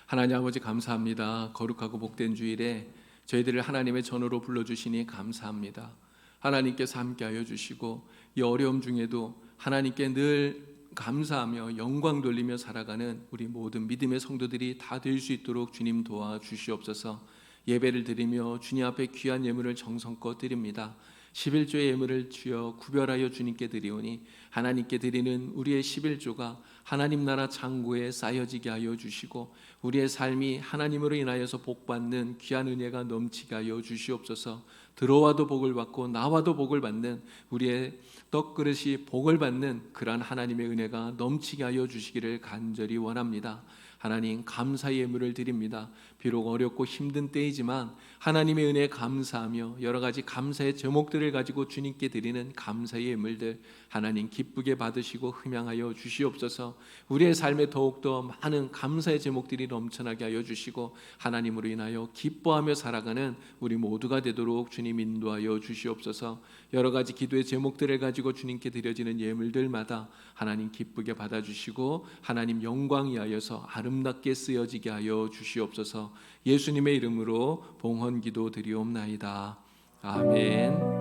S1: 하나님 아버지 감사합니다. 거룩하고 복된 주일에 저희들을 하나님의 전으로 불러주시니 감사합니다. 하나님께서 함께하여 주시고 이 어려움 중에도 하나님께 늘 감사하며 영광 돌리며 살아가는 우리 모든 믿음의 성도들이 다 될 수 있도록 주님 도와주시옵소서. 예배를 드리며 주님 앞에 귀한 예물을 정성껏 드립니다. 11조의 예물을 주여 구별하여 주님께 드리오니 하나님께 드리는 우리의 11조가 하나님 나라 창고에 쌓여지게 하여 주시고 우리의 삶이 하나님으로 인하여서 복받는 귀한 은혜가 넘치게 하여 주시옵소서. 들어와도 복을 받고 나와도 복을 받는 우리의 떡그릇이 복을 받는 그러한 하나님의 은혜가 넘치게 하여 주시기를 간절히 원합니다. 하나님 감사의 예물을 드립니다. 비록 어렵고 힘든 때이지만 하나님의 은혜에 감사하며 여러 가지 감사의 제목들을 가지고 주님께 드리는 감사의 예물들 하나님 기쁘게 받으시고 흠양하여 주시옵소서. 우리의 삶에 더욱더 많은 감사의 제목들이 넘쳐나게 하여 주시고 하나님으로 인하여 기뻐하며 살아가는 우리 모두가 되도록 주님 인도하여 주시옵소서. 여러 가지 기도의 제목들을 가지고 주님께 드려지는 예물들마다 하나님 기쁘게 받아주시고 하나님 영광 위하여서 아름답게 쓰여지게 하여 주시옵소서. 예수님의 이름으로 봉헌 기도 드리옵나이다. 아멘.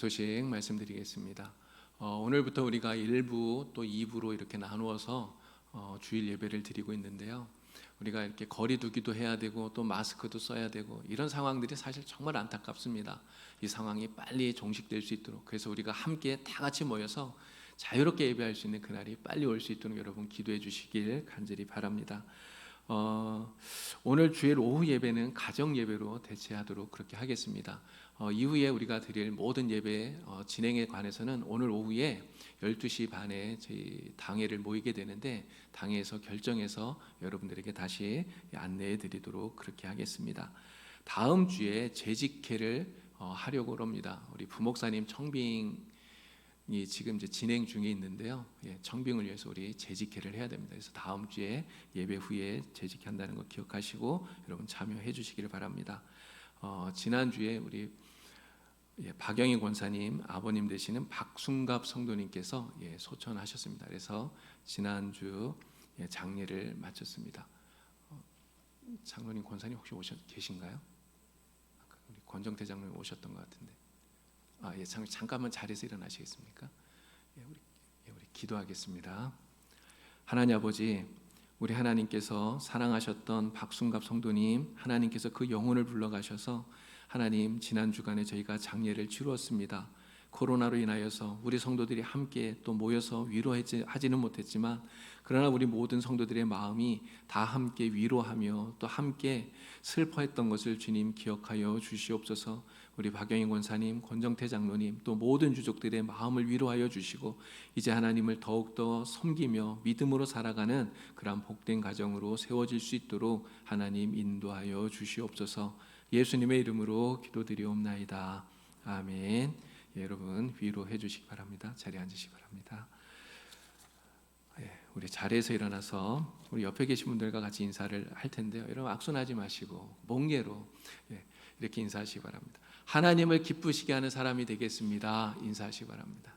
S1: 소식 말씀드리겠습니다. 오늘부터 우리가 1부 또 2부로 이렇게 나누어서 주일 예배를 드리고 있는데요. 우리가 이렇게 거리 두기도 해야 되고 또 마스크도 써야 되고 이런 상황들이 사실 정말 안타깝습니다. 이 상황이 빨리 종식될 수 있도록, 그래서 우리가 함께 다 같이 모여서 자유롭게 예배할 수 있는 그날이 빨리 올 수 있도록 여러분 기도해 주시길 간절히 바랍니다. 오늘 주일 오후 예배는 가정 예배로 대체하도록 그렇게 하겠습니다. 이후에 우리가 드릴 모든 예배 진행에 관해서는 오늘 오후에 12시 반에 저희 당회를 모이게 되는데 당회에서 결정해서 여러분들에게 다시 안내해 드리도록 그렇게 하겠습니다. 다음 주에 재직회를 하려고 합니다. 우리 부목사님 청빙이 지금 이제 진행 중에 있는데요. 청빙을 위해서 우리 재직회를 해야 됩니다. 그래서 다음 주에 예배 후에 재직한다는 거 기억하시고 여러분 참여해 주시기를 바랍니다. 지난주에 우리 박영희 권사님 아버님 되시는 박순갑 성도님께서 소천하셨습니다. 그래서 지난주 장례를 마쳤습니다. 장로님 권사님 혹시 계신가요? 우리 권정태 장로님 오셨던 것 같은데 잠깐만 자리에서 일어나시겠습니까? 우리 기도하겠습니다. 하나님 아버지, 우리 하나님께서 사랑하셨던 박순갑 성도님, 하나님께서 그 영혼을 불러가셔서 하나님 지난 주간에 저희가 장례를 치루었습니다. 코로나로 인하여서 우리 성도들이 함께 또 모여서 위로하지는 못했지만 그러나 우리 모든 성도들의 마음이 다 함께 위로하며 또 함께 슬퍼했던 것을 주님 기억하여 주시옵소서. 우리 박영희 권사님, 권정태 장로님 또 모든 유족들의 마음을 위로하여 주시고 이제 하나님을 더욱더 섬기며 믿음으로 살아가는 그러한 복된 가정으로 세워질 수 있도록 하나님 인도하여 주시옵소서. 예수님의 이름으로 기도드리옵나이다. 아멘. 여러분 위로해 주시기 바랍니다. 자리에 앉으시기 바랍니다. 우리 자리에서 일어나서 우리 옆에 계신 분들과 같이 인사를 할 텐데요. 여러분 악순하지 마시고 멍게로 이렇게 인사하시기 바랍니다. 하나님을 기쁘시게 하는 사람이 되겠습니다. 인사하시기 바랍니다.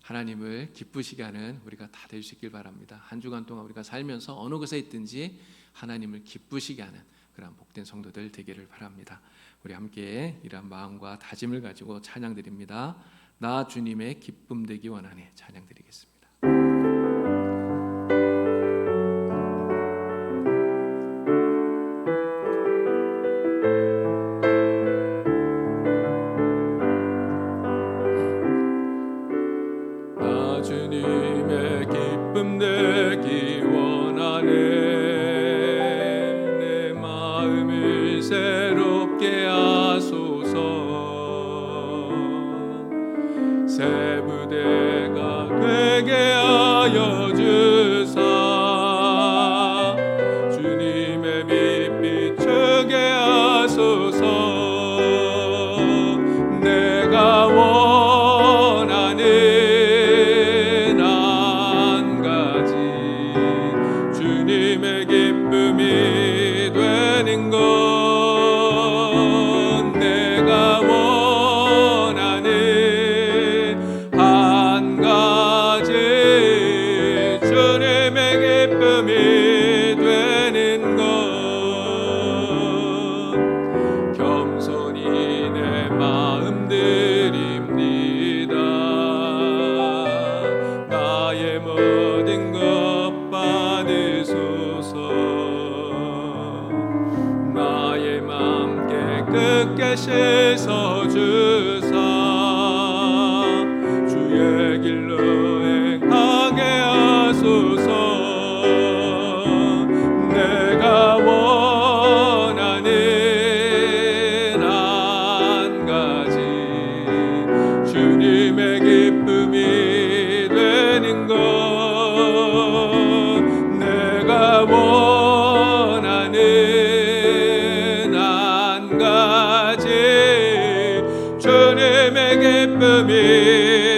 S1: 하나님을 기쁘시게 하는 우리가 다 될 수 있길 바랍니다. 한 주간 동안 우리가 살면서 어느 곳에 있든지 하나님을 기쁘시게 하는 그런 복된 성도들 되기를 바랍니다. 우리 함께 이러한 마음과 다짐을 가지고 찬양 드립니다. 나 주님의 기쁨 되기 원하네. 찬양 드리겠습니다.
S2: 나 주님의 기쁨 되기 원하네. 내 마음을 새롭게 하소서. 새 부대가 되게 하여 주사. 주님의 빛 비추게 하소서. 내가 원하는 한 가지 주님의 기쁨이 되는 것. 내가 원하는 한 가지 주님의 기쁨이 되는 것. 겸손히 내 마음 드립니다. 나의 모든 것 받으소서. 나의 맘 깨끗게 씻어 주사. 주의 길로 행하게 하소서. 내가 원하는 한 가지 주님의 기쁨이 되는 것. 내가 원하는 한 가지 주님의 기쁨이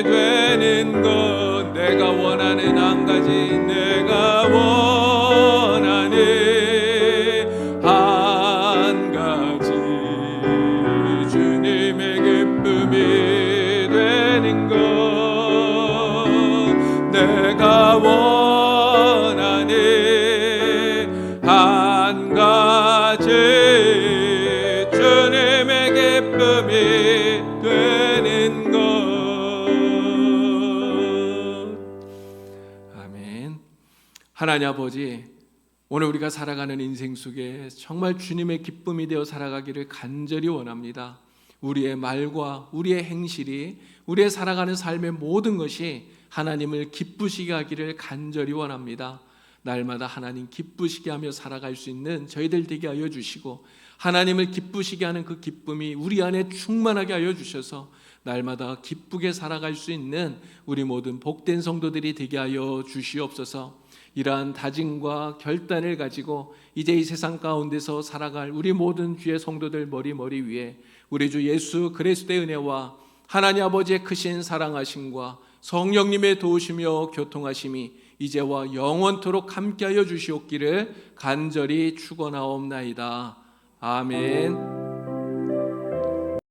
S2: 되는 것. 내가 원하는 한 가지. 내가 원하는 한 가지 주님의 기쁨이 되는 것.
S1: 하나님 아버지, 오늘 우리가 살아가는 인생 속에 정말 주님의 기쁨이 되어 살아가기를 간절히 원합니다. 우리의 말과 우리의 행실이, 우리의 살아가는 삶의 모든 것이 하나님을 기쁘시게 하기를 간절히 원합니다. 날마다 하나님 기쁘시게 하며 살아갈 수 있는 저희들 되게 하여 주시고, 하나님을 기쁘시게 하는 그 기쁨이 우리 안에 충만하게 하여 주셔서 날마다 기쁘게 살아갈 수 있는 우리 모든 복된 성도들이 되게 하여 주시옵소서. 이러한 다짐과 결단을 가지고 이제 이 세상 가운데서 살아갈 우리 모든 주의 성도들 머리 위에 우리 주 예수 그리스도의 은혜와 하나님 아버지의 크신 사랑하심과 성령님의 도우시며 교통하심이 이제와 영원토록 함께하여 주시옵기를 간절히 축원하옵나이다. 아멘.